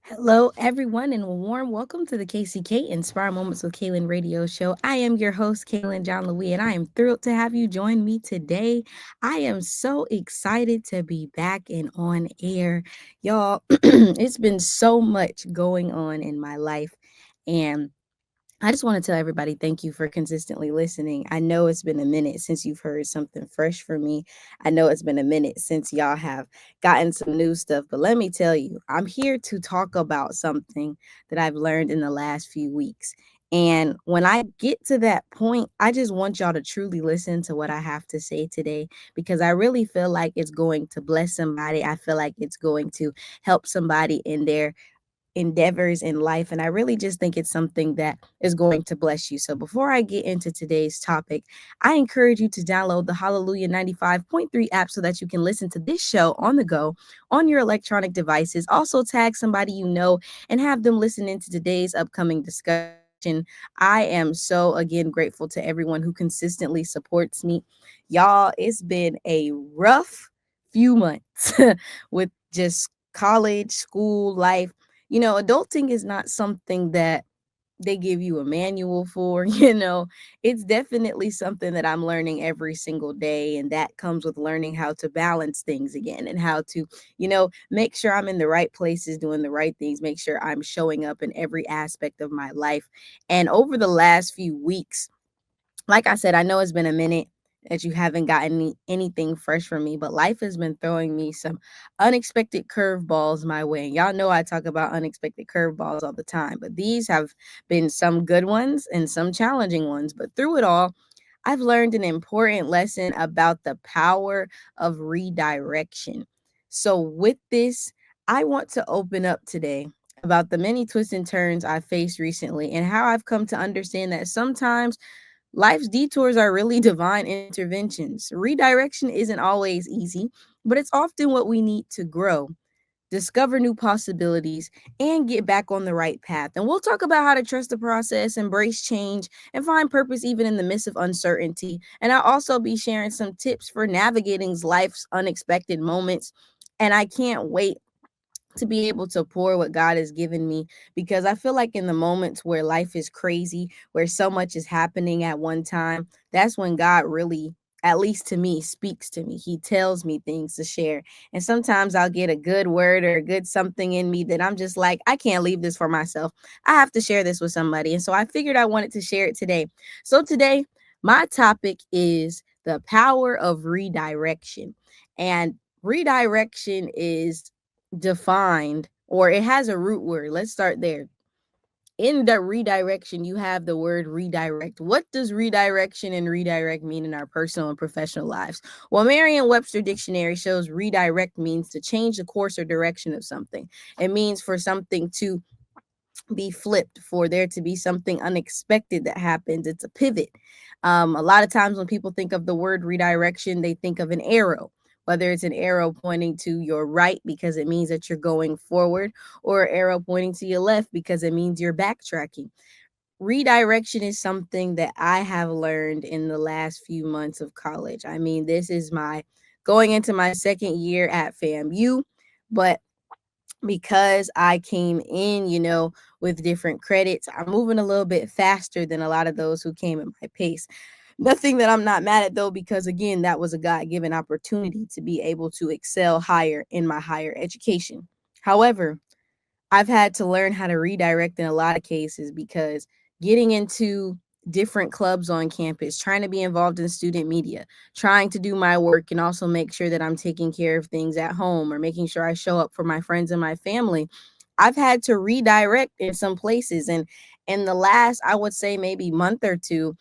Hello, everyone, and a warm welcome to the KCK Inspire Moments with Kaylin radio show. I am your host, Kaylin John Louis, and I am thrilled to have you join me today. I am so excited to be back and on air. Y'all, it's been so much going on in my life, and I just want to tell everybody thank you for consistently listening. I know it's been a minute since you've heard something fresh from me. I know it's been a minute since y'all have gotten some new stuff, but let me tell you, I'm here to talk about something that I've learned in the last few weeks. And when I get to that point, I just want y'all to truly listen to what I have to say today because I really feel like it's going to bless somebody. I feel like it's going to help somebody in their endeavors in life. And I really just think it's something that is going to bless you. So before I get into today's topic, I encourage you to download the Hallelujah 95.3 app so that you can listen to this show on the go on your electronic devices. Also, tag somebody you know and have them listen into today's upcoming discussion. I am so again grateful to everyone who consistently supports me. Y'all, it's been a rough few months with just college, school, life. Adulting is not something that they give you a manual for, it's definitely something that I'm learning every single day. And that comes with learning how to balance things again and how to, make sure I'm in the right places, doing the right things, make sure I'm showing up in every aspect of my life. And over the last few weeks, like I said, I know it's been a minute that you haven't gotten anything fresh from me, but life has been throwing me some unexpected curveballs my way. And y'all know I talk about unexpected curveballs all the time, but these have been some good ones and some challenging ones. But through it all, I've learned an important lesson about the power of redirection. So, with this, I want to open up today about the many twists and turns I've faced recently and how I've come to understand that sometimes life's detours are really divine interventions. Redirection isn't always easy, but it's often what we need to grow, discover new possibilities, and get back on the right path. And we'll talk about how to trust the process, embrace change, and find purpose even in the midst of uncertainty. And I'll also be sharing some tips for navigating life's unexpected moments. And I can't wait to be able to pour what God has given me because I feel like in the moments where life is crazy, where so much is happening at one time, that's when God really, at least to me, speaks to me. He tells me things to share. And sometimes I'll get a good word or a good something in me that I'm just like, I can't leave this for myself. I have to share this with somebody. And so I figured I wanted to share it today. So today, my topic is the power of redirection. And redirection is defined, or it has a root word. Let's start there. In the redirection, you have the word redirect. What does redirection and redirect mean in our personal and professional lives? Well, Merriam-Webster dictionary shows redirect means to change the course or direction of something. It means for something to be flipped, for there to be something unexpected that happens. It's a pivot. A lot of times when people think of the word redirection, they think of an arrow, whether it's an arrow pointing to your right because it means that you're going forward, or an arrow pointing to your left because it means you're backtracking. Redirection is something that I have learned in the last few months of college. I mean, this is my going into my second year at FAMU, but because I came in, with different credits, I'm moving a little bit faster than a lot of those who came at my pace. Nothing that I'm not mad at though, because again, that was a God given opportunity to be able to excel higher in my higher education. However, I've had to learn how to redirect in a lot of cases because getting into different clubs on campus, trying to be involved in student media, trying to do my work and also make sure that I'm taking care of things at home or making sure I show up for my friends and my family. I've had to redirect in some places. And in the last, I would say maybe month or two,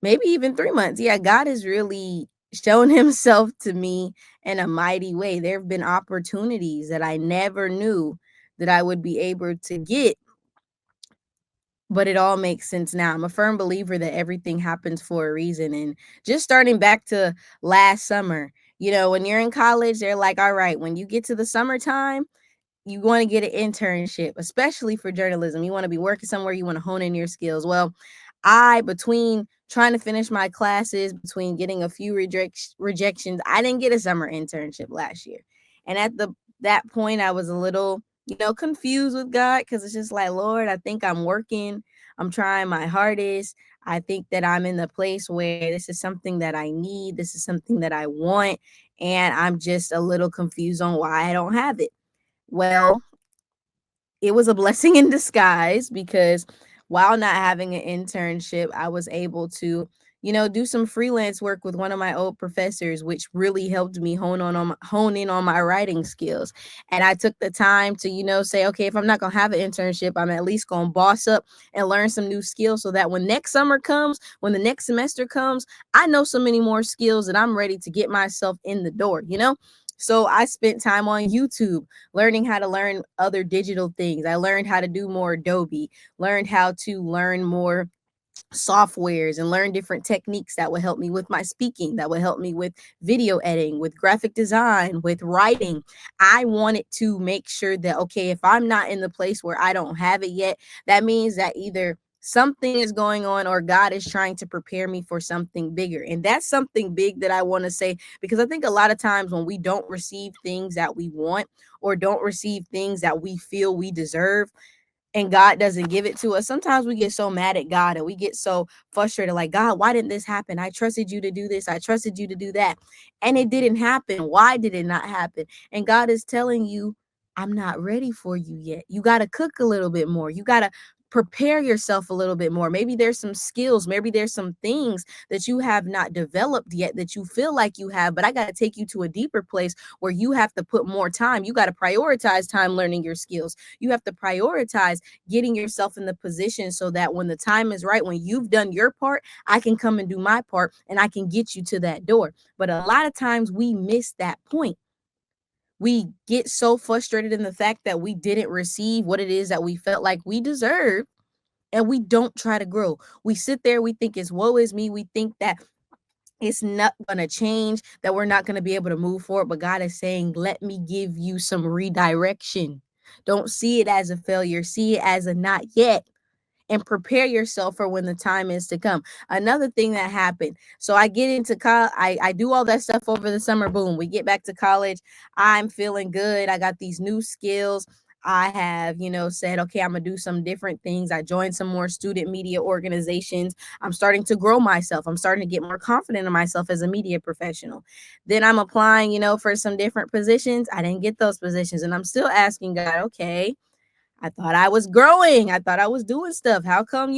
maybe even 3 months. Yeah, God has really shown himself to me in a mighty way. There have been opportunities that I never knew that I would be able to get, but it all makes sense now. I'm a firm believer that everything happens for a reason. And just starting back to last summer, when you're in college, they're like, all right, when you get to the summertime, you want to get an internship, especially for journalism. You want to be working somewhere, you want to hone in your skills. Well, between trying to finish my classes, between getting a few rejections, I didn't get a summer internship last year. And at that point, I was a little, confused with God, because it's just like, Lord, I think I'm working, I'm trying my hardest. I think that I'm in the place where this is something that I need, this is something that I want, and I'm just a little confused on why I don't have it. Well, it was a blessing in disguise, because while not having an internship, I was able to, do some freelance work with one of my old professors, which really helped me hone in on my writing skills. And I took the time to, say, okay, if I'm not gonna have an internship, I'm at least gonna boss up and learn some new skills, so that when next summer comes, when the next semester comes, I know so many more skills that I'm ready to get myself in the door. So I spent time on YouTube learning how to learn other digital things. I learned how to do more Adobe, learned how to learn more softwares, and learn different techniques that would help me with my speaking, that would help me with video editing, with graphic design, with writing. I wanted to make sure that, okay, if I'm not in the place where I don't have it yet, that means that either something is going on or God is trying to prepare me for something bigger. And that's something big that I want to say, because I think a lot of times when we don't receive things that we want, or don't receive things that we feel we deserve, and God doesn't give it to us, sometimes we get so mad at God and we get so frustrated, like, God, why didn't this happen? I trusted you to do this. I trusted you to do that. And it didn't happen. Why did it not happen? And God is telling you, I'm not ready for you yet. You got to cook a little bit more. You got to prepare yourself a little bit more. Maybe there's some skills, maybe there's some things that you have not developed yet that you feel like you have, but I got to take you to a deeper place where you have to put more time. You got to prioritize time learning your skills. You have to prioritize getting yourself in the position so that when the time is right, when you've done your part, I can come and do my part and I can get you to that door. But a lot of times we miss that point. We get so frustrated in the fact that we didn't receive what it is that we felt like we deserved, and we don't try to grow. We sit there, we think it's woe is me. We think that it's not going to change, that we're not going to be able to move forward. But God is saying, let me give you some redirection. Don't see it as a failure, see it as a not yet, and prepare yourself for when the time is to come. Another thing that happened. So I get into college, I do all that stuff over the summer. Boom, we get back to college. I'm feeling good. I got these new skills. I have, said, okay, I'm gonna do some different things. I joined some more student media organizations. I'm starting to grow myself. I'm starting to get more confident in myself as a media professional. Then I'm applying, for some different positions. I didn't get those positions. And I'm still asking God, okay, I thought I was growing. I thought I was doing stuff. How come,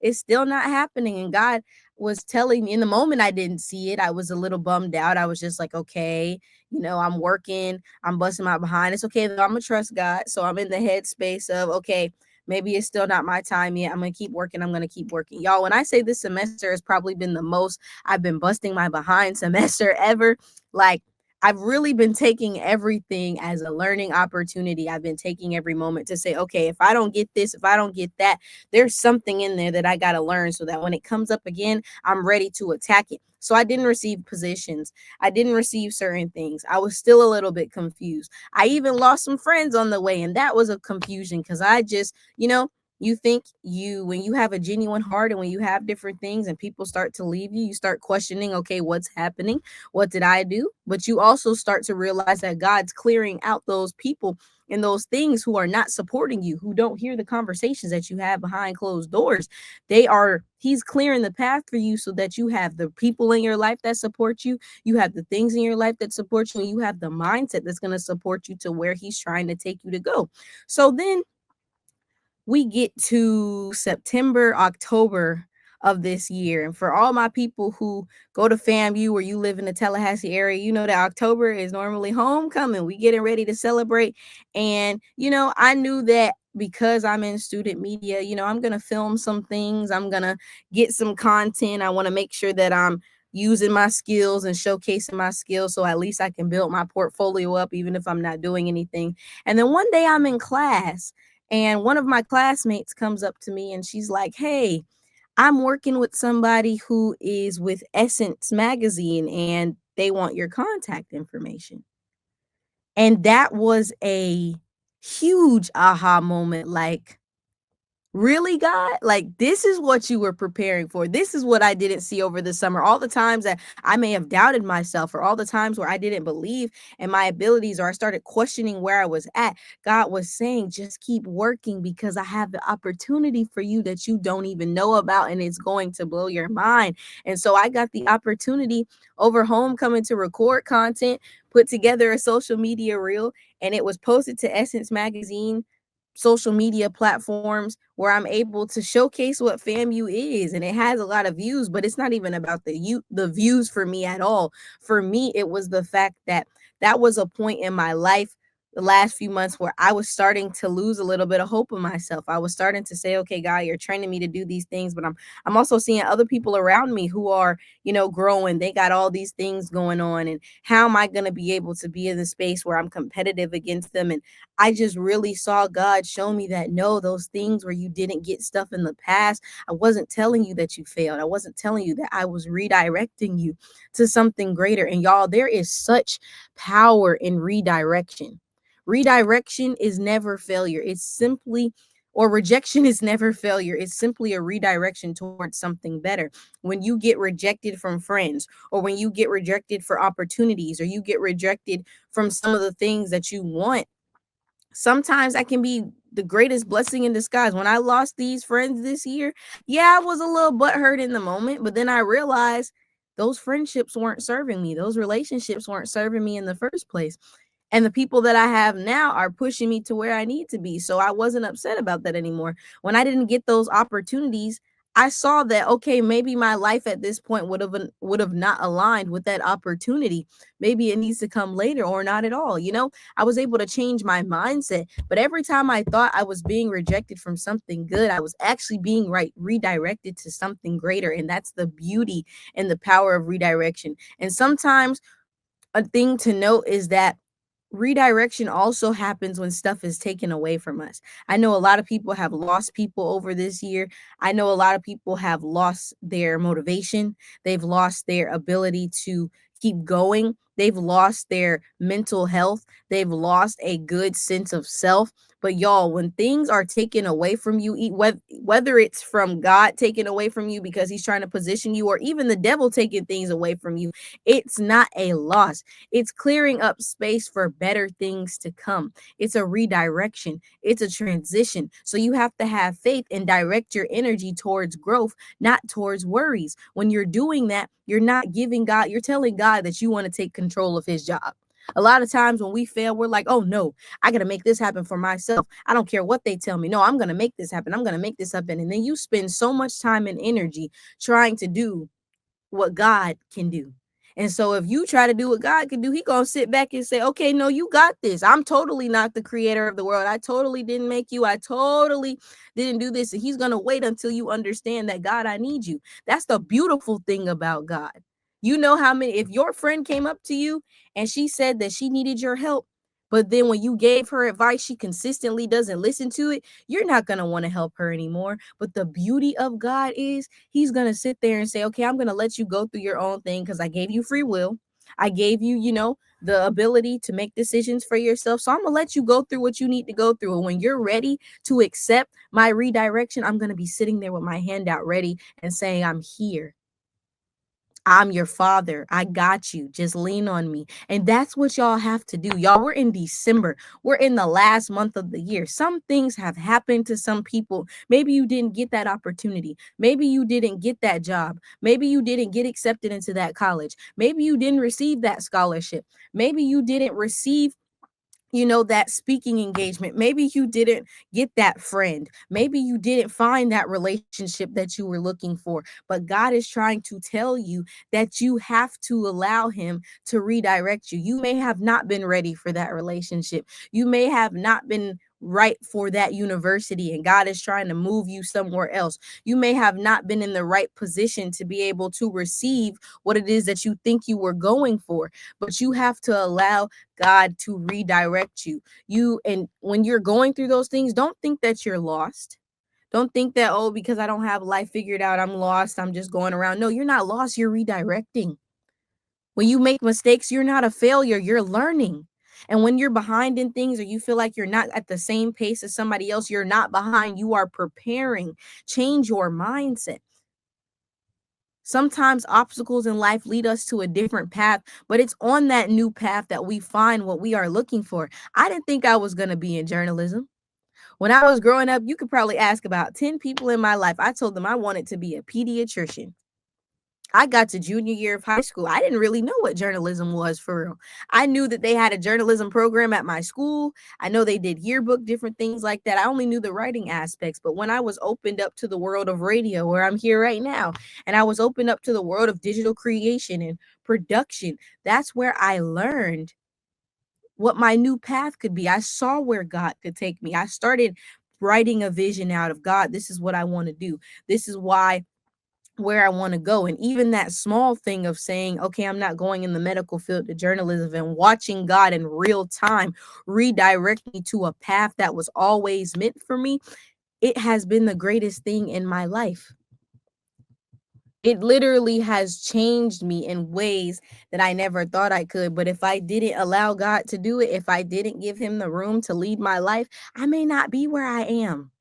it's still not happening? And God was telling me, in the moment I didn't see it, I was a little bummed out. I was just like, okay, I'm working, I'm busting my behind. It's okay, though. I'm going to trust God. So I'm in the headspace of, okay, maybe it's still not my time yet. I'm going to keep working. I'm going to keep working. Y'all, when I say this semester has probably been the most I've been busting my behind semester ever, like, I've really been taking everything as a learning opportunity. I've been taking every moment to say, okay, if I don't get this, if I don't get that, there's something in there that I got to learn, so that when it comes up again, I'm ready to attack it. So I didn't receive positions. I didn't receive certain things. I was still a little bit confused. I even lost some friends on the way, and that was a confusion, because I just, you think when you have a genuine heart, and when you have different things and people start to leave you, you start questioning, okay, what's happening? What did I do? But you also start to realize that God's clearing out those people and those things who are not supporting you, who don't hear the conversations that you have behind closed doors. He's clearing the path for you, so that you have the people in your life that support you. You have the things in your life that support you, and you have the mindset that's going to support you to where he's trying to take you to go. So then we get to September, October of this year. And for all my people who go to FAMU, or you live in the Tallahassee area, you know that October is normally homecoming. We getting ready to celebrate. And, I knew that because I'm in student media, I'm going to film some things. I'm going to get some content. I want to make sure that I'm using my skills and showcasing my skills so at least I can build my portfolio up even if I'm not doing anything. And then one day I'm in class and one of my classmates comes up to me and she's like, "Hey, I'm working with somebody who is with Essence magazine and they want your contact information." And that was a huge aha moment. Like, really, God? Like, this is what you were preparing for. This is what I didn't see over the summer. All the times that I may have doubted myself, or all the times where I didn't believe in my abilities, or I started questioning where I was at, God was saying, just keep working because I have the opportunity for you that you don't even know about, and it's going to blow your mind. And so I got the opportunity over homecoming to record content, put together a social media reel, and it was posted to Essence Magazine social media platforms where I'm able to showcase what FAMU is, and it has a lot of views, but it's not even about the views for me at all. For me, it was the fact that that was a point in my life the last few months where I was starting to lose a little bit of hope in myself. I was starting to say, okay, God, you're training me to do these things, but I'm also seeing other people around me who are, growing. They got all these things going on, and how am I going to be able to be in the space where I'm competitive against them? And I just really saw God show me that no, those things where you didn't get stuff in the past, I wasn't telling you that you failed. I wasn't telling you that. I was redirecting you to something greater. And y'all, there is such power in redirection. Redirection is never failure. It's simply, or rejection is never failure. It's simply a redirection towards something better. When you get rejected from friends, or when you get rejected for opportunities, or you get rejected from some of the things that you want, sometimes that can be the greatest blessing in disguise. When I lost these friends this year, yeah, I was a little butthurt in the moment, but then I realized those friendships weren't serving me. Those relationships weren't serving me in the first place. And the people that I have now are pushing me to where I need to be. So I wasn't upset about that anymore. When I didn't get those opportunities, I saw that okay, maybe my life at this point would have not aligned with that opportunity. Maybe it needs to come later or not at all. I was able to change my mindset. But every time I thought I was being rejected from something good, I was actually being redirected to something greater. And that's the beauty and the power of redirection. And sometimes a thing to note is that redirection also happens when stuff is taken away from us. I know a lot of people have lost people over this year. I know a lot of people have lost their motivation. They've lost their ability to keep going. They've lost their mental health. They've lost a good sense of self. But y'all, when things are taken away from you, whether it's from God taken away from you because he's trying to position you, or even the devil taking things away from you, it's not a loss. It's clearing up space for better things to come. It's a redirection, it's a transition. So you have to have faith and direct your energy towards growth, not towards worries. When you're doing that, you're not giving God, you're telling God that you want to take control of his job. A lot of times when we fail, we're like, oh no, I got to make this happen for myself. I don't care what they tell me. No, I'm going to make this happen. I'm going to make this happen. And then you spend so much time and energy trying to do what God can do. And so if you try to do what God can do, he gonna sit back and say, okay, no, you got this. I'm totally not the creator of the world. I totally didn't make you. I totally didn't do this. And he's gonna wait until you understand that, God, I need you. That's the beautiful thing about God. You know how many, if your friend came up to you and she said that she needed your help, but then when you gave her advice, she consistently doesn't listen to it, you're not going to want to help her anymore. But the beauty of God is he's going to sit there and say, okay, I'm going to let you go through your own thing because I gave you free will. I gave you, the ability to make decisions for yourself. So I'm going to let you go through what you need to go through. And when you're ready to accept my redirection, I'm going to be sitting there with my hand out ready and saying, I'm here. I'm your father. I got you. Just lean on me. And that's what y'all have to do. Y'all, we're in December. We're in the last month of the year. Some things have happened to some people. Maybe you didn't get that opportunity. Maybe you didn't get that job. Maybe you didn't get accepted into that college. Maybe you didn't receive that scholarship. Maybe you didn't receive that speaking engagement. Maybe you didn't get that friend. Maybe you didn't find that relationship that you were looking for. But God is trying to tell you that you have to allow him to redirect you. You may have not been ready for that relationship. You may have not been right for that university and God is trying to move you somewhere else. You may have not been in the right position to be able to receive what it is that you think you were going for, but you have to allow God to redirect you. And when you're going through those things, don't think that you're lost. Don't think that, oh, because I don't have life figured out, I'm lost. I'm just going around. No, you're not lost. You're redirecting. When you make mistakes, you're not a failure, you're learning. And when you're behind in things or you feel like you're not at the same pace as somebody else, you're not behind, you are preparing. Change your mindset. Sometimes obstacles in life lead us to a different path, but it's on that new path that we find what we are looking for. I didn't think I was going to be in journalism. When I was growing up, you could probably ask about 10 people in my life. I told them I wanted to be a pediatrician. I got to junior year of high school. I didn't really know what journalism was for real. I knew that they had a journalism program at my school. I know they did yearbook, different things like that. I only knew the writing aspects. But when I was opened up to the world of radio, where I'm here right now, and I was opened up to the world of digital creation and production, that's where I learned what my new path could be. I saw where God could take me. I started writing a vision out of God. This is what I want to do. This is where I want to go. And even that small thing of saying, okay, I'm not going in the medical field to journalism, and watching God in real time redirect me to a path that was always meant for me, it has been the greatest thing in my life. It literally has changed me in ways that I never thought I could. But if I didn't allow God to do it, if I didn't give him the room to lead my life, I may not be where I am.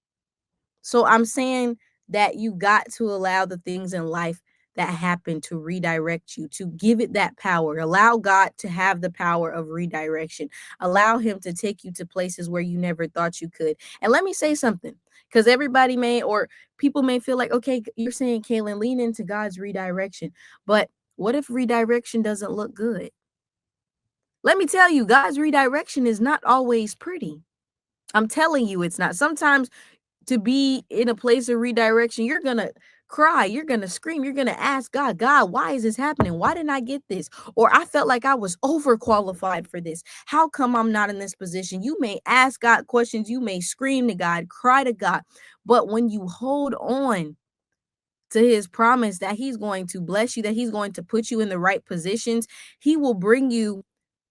So I'm saying that you got to allow the things in life that happen to redirect you, to give it that power. Allow God to have the power of redirection. Allow him to take you to places where you never thought you could. And let me say something, because everybody may, or people may feel like, okay, you're saying, Kaylin, lean into God's redirection. But what if redirection doesn't look good? Let me tell you, God's redirection is not always pretty. I'm telling you, it's not. Sometimes to be in a place of redirection, you're going to cry, you're going to scream, you're going to ask God, God, why is this happening? Why didn't I get this? Or I felt like I was overqualified for this. How come I'm not in this position? You may ask God questions, you may scream to God, cry to God. But when you hold on to his promise that he's going to bless you, that he's going to put you in the right positions, he will bring you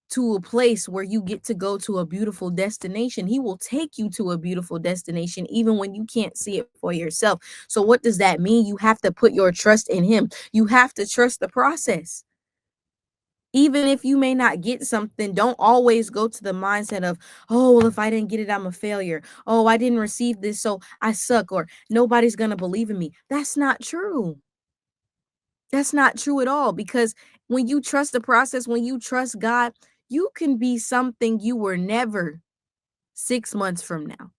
to a place where you get to go to a beautiful destination. He will take you to a beautiful destination, even when you can't see it for yourself. So, what does that mean? You have to put your trust in him. You have to trust the process. Even if you may not get something, don't always go to the mindset of, oh, well, if I didn't get it, I'm a failure. Oh, I didn't receive this, so I suck, or nobody's going to believe in me. That's not true. That's not true at all, because when you trust the process, when you trust God, you can be something you were never 6 months from now.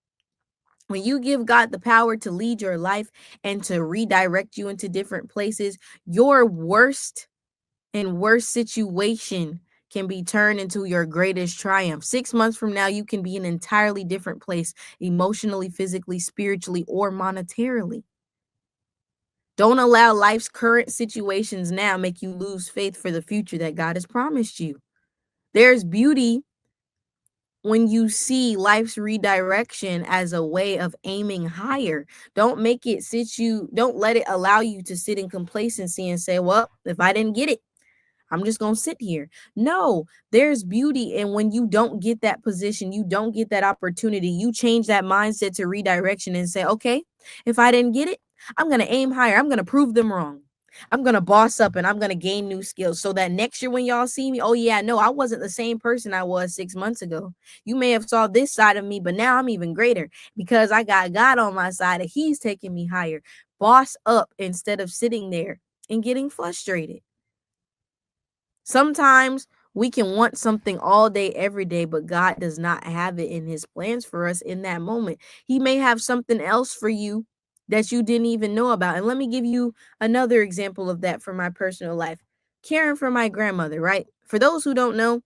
When you give God the power to lead your life and to redirect you into different places, your worst and worst situation can be turned into your greatest triumph. 6 months from now, you can be in an entirely different place, emotionally, physically, spiritually, or monetarily. Don't allow life's current situations now make you lose faith for the future that God has promised you. There's beauty when you see life's redirection as a way of aiming higher. Don't let it allow you to sit in complacency and say, well, if I didn't get it, I'm just going to sit here. No, there's beauty in when you don't get that position, you don't get that opportunity, you change that mindset to redirection and say, okay, if I didn't get it, I'm going to aim higher. I'm going to prove them wrong. I'm going to boss up and I'm going to gain new skills so that next year when y'all see me, oh yeah, no, I wasn't the same person I was 6 months ago. You may have saw this side of me, but now I'm even greater because I got God on my side and he's taking me higher. Boss up instead of sitting there and getting frustrated. Sometimes we can want something all day, every day, but God does not have it in his plans for us in that moment. He may have something else for you that you didn't even know about. And let me give you another example of that from my personal life. Caring for my grandmother, right? For those who don't know,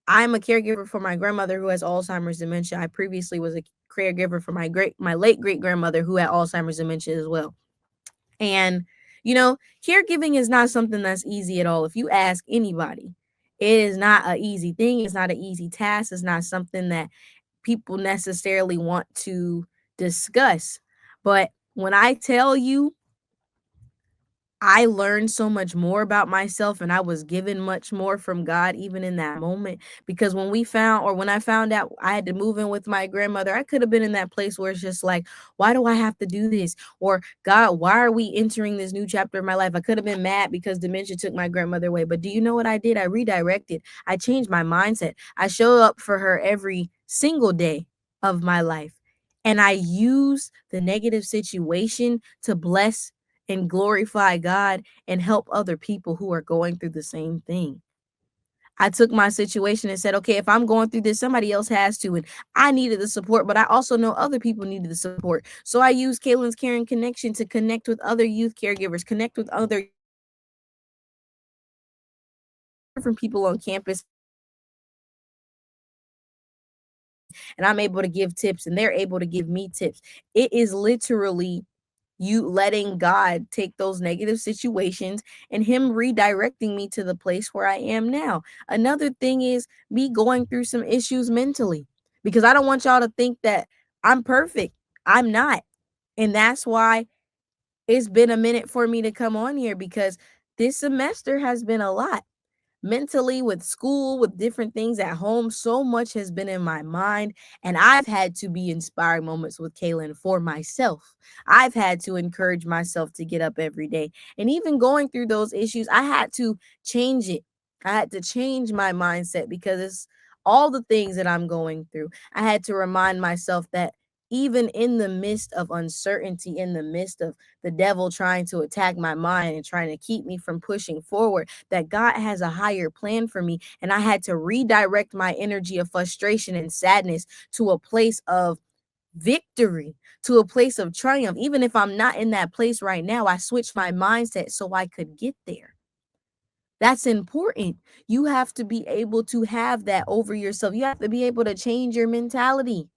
I'm a caregiver for my grandmother who has Alzheimer's dementia. I previously was a caregiver for my late great grandmother who had Alzheimer's dementia as well. And, caregiving is not something that's easy at all. If you ask anybody, it is not an easy thing. It's not an easy task. It's not something that people necessarily want to discuss. But when I tell you, I learned so much more about myself and I was given much more from God even in that moment. Because when I found out I had to move in with my grandmother, I could have been in that place where it's just like, why do I have to do this? Or God, why are we entering this new chapter of my life? I could have been mad because dementia took my grandmother away. But do you know what I did? I redirected. I changed my mindset. I show up for her every single day of my life. And I use the negative situation to bless and glorify God and help other people who are going through the same thing. I took my situation and said, okay, if I'm going through this, somebody else has to. And I needed the support, but I also know other people needed the support. So I used Kaylin's Caring Connection to connect with other youth caregivers, connect with other different people on campus. And I'm able to give tips and they're able to give me tips. It is literally you letting God take those negative situations and Him redirecting me to the place where I am now. Another thing is me going through some issues mentally because I don't want y'all to think that I'm perfect. I'm not. And that's why it's been a minute for me to come on here because this semester has been a lot mentally with school, with different things at home. So much has been in my mind, and I've had to be inspiring moments with Kaylin for myself. I've had to encourage myself to get up every day. And even going through those issues, I had to change it. I had to change my mindset because it's all the things that I'm going through. I had to remind myself that even in the midst of uncertainty, in the midst of the devil trying to attack my mind and trying to keep me from pushing forward, that God has a higher plan for me. And I had to redirect my energy of frustration and sadness to a place of victory, to a place of triumph. Even if I'm not in that place right now, I switched my mindset so I could get there. That's important. You have to be able to have that over yourself. You have to be able to change your mentality.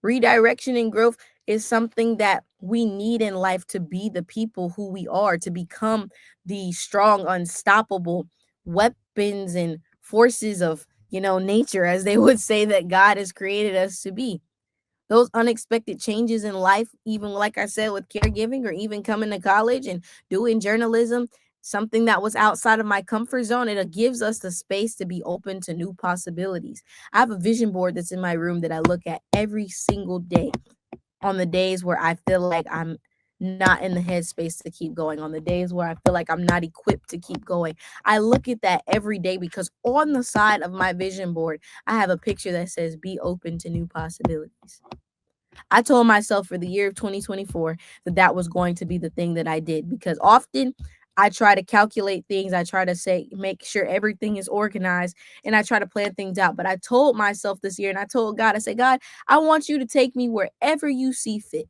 Redirection and growth is something that we need in life to be the people who we are, to become the strong, unstoppable weapons and forces of, nature, as they would say that God has created us to be. Those unexpected changes in life, even like I said, with caregiving or even coming to college and doing journalism, something that was outside of my comfort zone, it gives us the space to be open to new possibilities. I have a vision board that's in my room that I look at every single day on the days where I feel like I'm not in the headspace to keep going, on the days where I feel like I'm not equipped to keep going. I look at that every day because on the side of my vision board, I have a picture that says, be open to new possibilities. I told myself for the year of 2024 that that was going to be the thing that I did because often I try to calculate things. I try to make sure everything is organized and I try to plan things out. But I told myself this year and I told God, I said, God, I want you to take me wherever you see fit.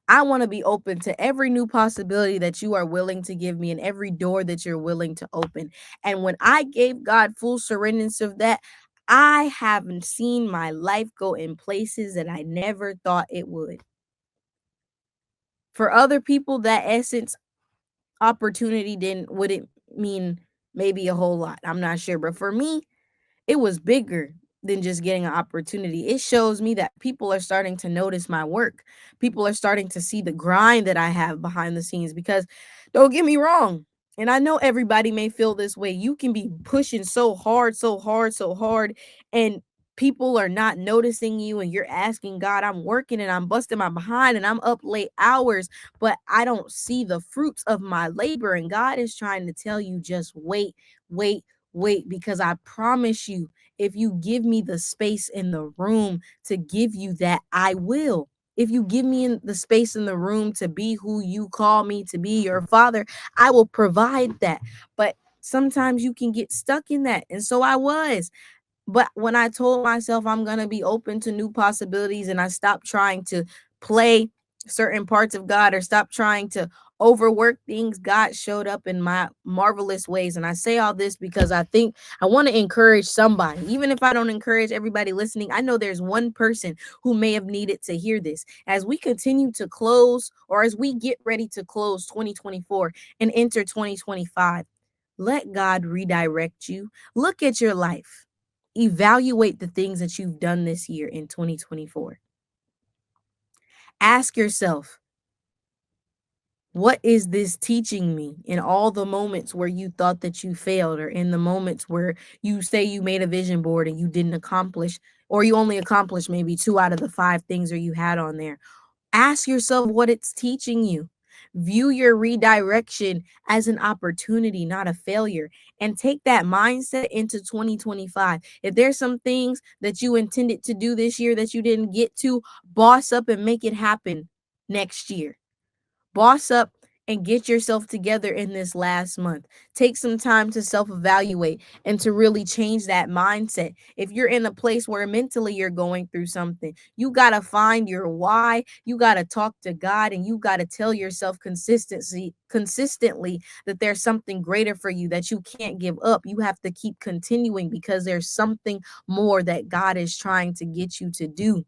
I want to be open to every new possibility that you are willing to give me and every door that you're willing to open. And when I gave God full surrendance of that, I haven't seen my life go in places that I never thought it would. For other people, that essence opportunity wouldn't mean maybe a whole lot. I'm not sure. But for me, it was bigger than just getting an opportunity. It shows me that people are starting to notice my work. People are starting to see the grind that I have behind the scenes because don't get me wrong. And I know everybody may feel this way. You can be pushing so hard, so hard, so hard, and people are not noticing you and you're asking God, I'm working and I'm busting my behind and I'm up late hours, but I don't see the fruits of my labor. And God is trying to tell you, just wait, wait, wait, because I promise you, if you give me the space in the room to give you that, I will. If you give me in the space in the room to be who you call me to be, your father, I will provide that. But sometimes you can get stuck in that. And so I was. But when I told myself I'm going to be open to new possibilities and I stopped trying to play certain parts of God or stop trying to overwork things, God showed up in my marvelous ways. And I say all this because I think I want to encourage somebody. Even if I don't encourage everybody listening, I know there's one person who may have needed to hear this. As we continue to close or as we get ready to close 2024 and enter 2025, let God redirect you. Look at your life. Evaluate the things that you've done this year in 2024. Ask yourself, what is this teaching me in all the moments where you thought that you failed, or in the moments where you say you made a vision board and you didn't accomplish, or you only accomplished maybe 2 out of the 5 things that you had on there? Ask yourself what it's teaching you. View your redirection as an opportunity, not a failure, and take that mindset into 2025. If there's some things that you intended to do this year that you didn't get to, boss up and make it happen next year. Boss up and get yourself together in this last month. Take some time to self evaluate and to really change that mindset. If you're in a place where mentally you're going through something, you got to find your why. You got to talk to God, and you got to tell yourself consistently that there's something greater for you, that you can't give up. You have to keep continuing because there's something more that God is trying to get you to do.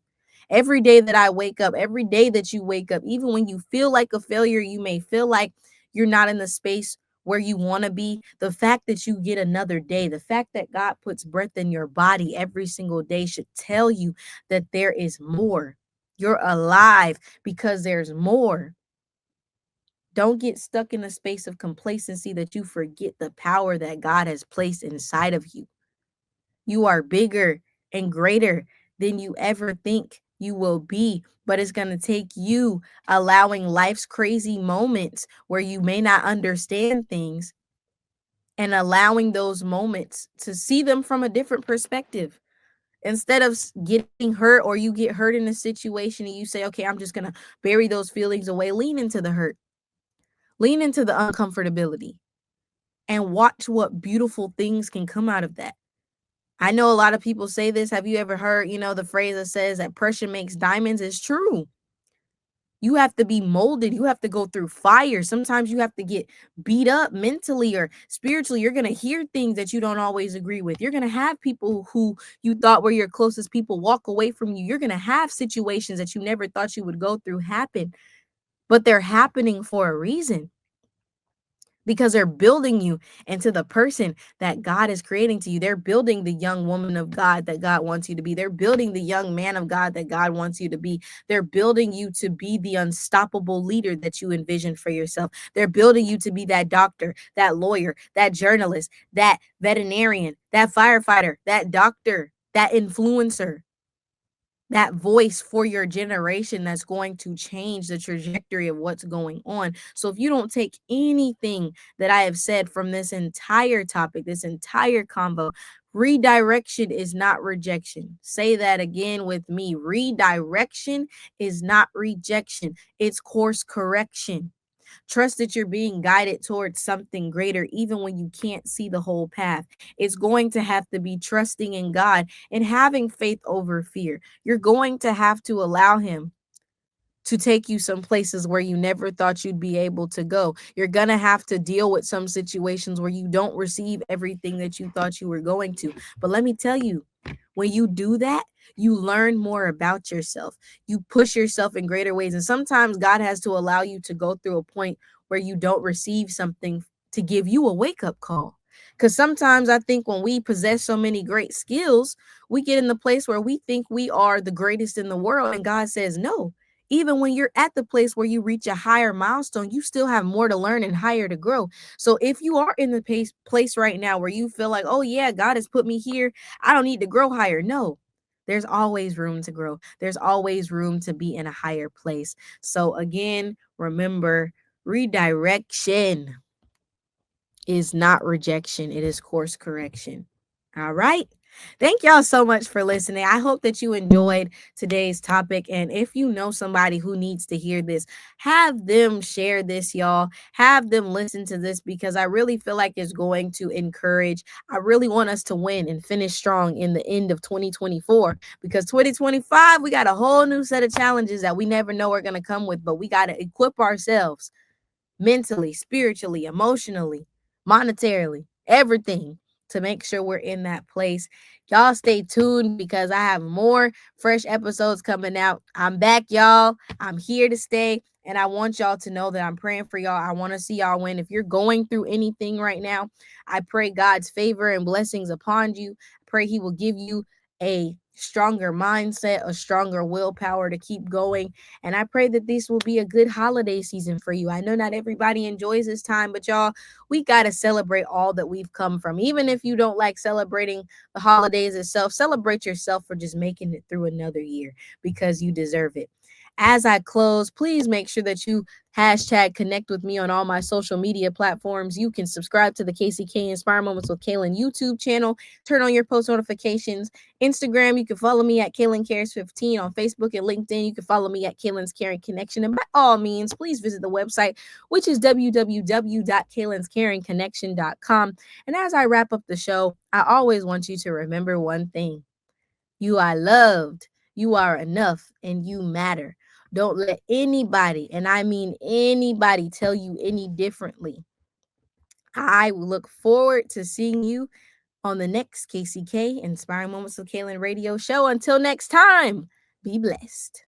Every day that I wake up, every day that you wake up, even when you feel like a failure, you may feel like you're not in the space where you want to be. The fact that you get another day, the fact that God puts breath in your body every single day should tell you that there is more. You're alive because there's more. Don't get stuck in a space of complacency that you forget the power that God has placed inside of you. You are bigger and greater than you ever think you will be. But it's going to take you allowing life's crazy moments where you may not understand things, and allowing those moments to see them from a different perspective. Instead of getting hurt, or you get hurt in a situation and you say, okay, I'm just going to bury those feelings away, lean into the hurt, lean into the uncomfortability, and watch what beautiful things can come out of that. I know a lot of people say this. Have you ever heard, the phrase that says that pressure makes diamonds? It's true. You have to be molded. You have to go through fire. Sometimes you have to get beat up mentally or spiritually. You're going to hear things that you don't always agree with. You're going to have people who you thought were your closest people walk away from you. You're going to have situations that you never thought you would go through happen, but they're happening for a reason, because they're building you into the person that God is creating to you. They're building the young woman of God that God wants you to be. They're building the young man of God that God wants you to be. They're building you to be the unstoppable leader that you envision for yourself. They're building you to be that doctor, that lawyer, that journalist, that veterinarian, that firefighter, that doctor, that influencer, that voice for your generation that's going to change the trajectory of what's going on. So if you don't take anything that I have said from this entire topic, this entire convo, redirection is not rejection. Say that again with me. Redirection is not rejection. It's course correction. Trust that you're being guided towards something greater, even when you can't see the whole path. It's going to have to be trusting in God and having faith over fear. You're going to have to allow Him to take you some places where you never thought you'd be able to go. You're going to have to deal with some situations where you don't receive everything that you thought you were going to. But let me tell you, when you do that, you learn more about yourself. You push yourself in greater ways. And sometimes God has to allow you to go through a point where you don't receive something to give you a wake up call. Because sometimes I think when we possess so many great skills, we get in the place where we think we are the greatest in the world. And God says, no, even when you're at the place where you reach a higher milestone, you still have more to learn and higher to grow. So if you are in the place right now where you feel like, oh, yeah, God has put me here, I don't need to grow higher. No, there's always room to grow. There's always room to be in a higher place. So again, remember, redirection is not rejection. It is course correction. All right. Thank y'all so much for listening. I hope that you enjoyed today's topic. And if you know somebody who needs to hear this, have them share this, y'all. Have them listen to this, because I really feel like it's going to encourage. I really want us to win and finish strong in the end of 2024, because 2025, we got a whole new set of challenges that we never know are going to come with, but we got to equip ourselves mentally, spiritually, emotionally, monetarily, everything, to make sure we're in that place. Y'all stay tuned because I have more fresh episodes coming out. I'm back, y'all. I'm here to stay. And I want y'all to know that I'm praying for y'all. I want to see y'all win. If you're going through anything right now, I pray God's favor and blessings upon you. I pray He will give you a stronger mindset, a stronger willpower to keep going. And I pray that this will be a good holiday season for you. I know not everybody enjoys this time, but y'all, we got to celebrate all that we've come from. Even if you don't like celebrating the holidays itself, celebrate yourself for just making it through another year because you deserve it. As I close, please make sure that you hashtag connect with me on all my social media platforms. You can subscribe to the KCK Inspire Moments with Kaylin YouTube channel. Turn on your post notifications. Instagram, you can follow me at Kaylin Cares 15. On Facebook and LinkedIn, you can follow me at Kaylin's Caring Connection. And by all means, please visit the website, which is www.kaylinscaringconnection.com. And as I wrap up the show, I always want you to remember one thing. You are loved, you are enough, and you matter. Don't let anybody, and I mean anybody, tell you any differently. I look forward to seeing you on the next KCK Inspiring Moments with Kaylin radio show. Until next time, be blessed.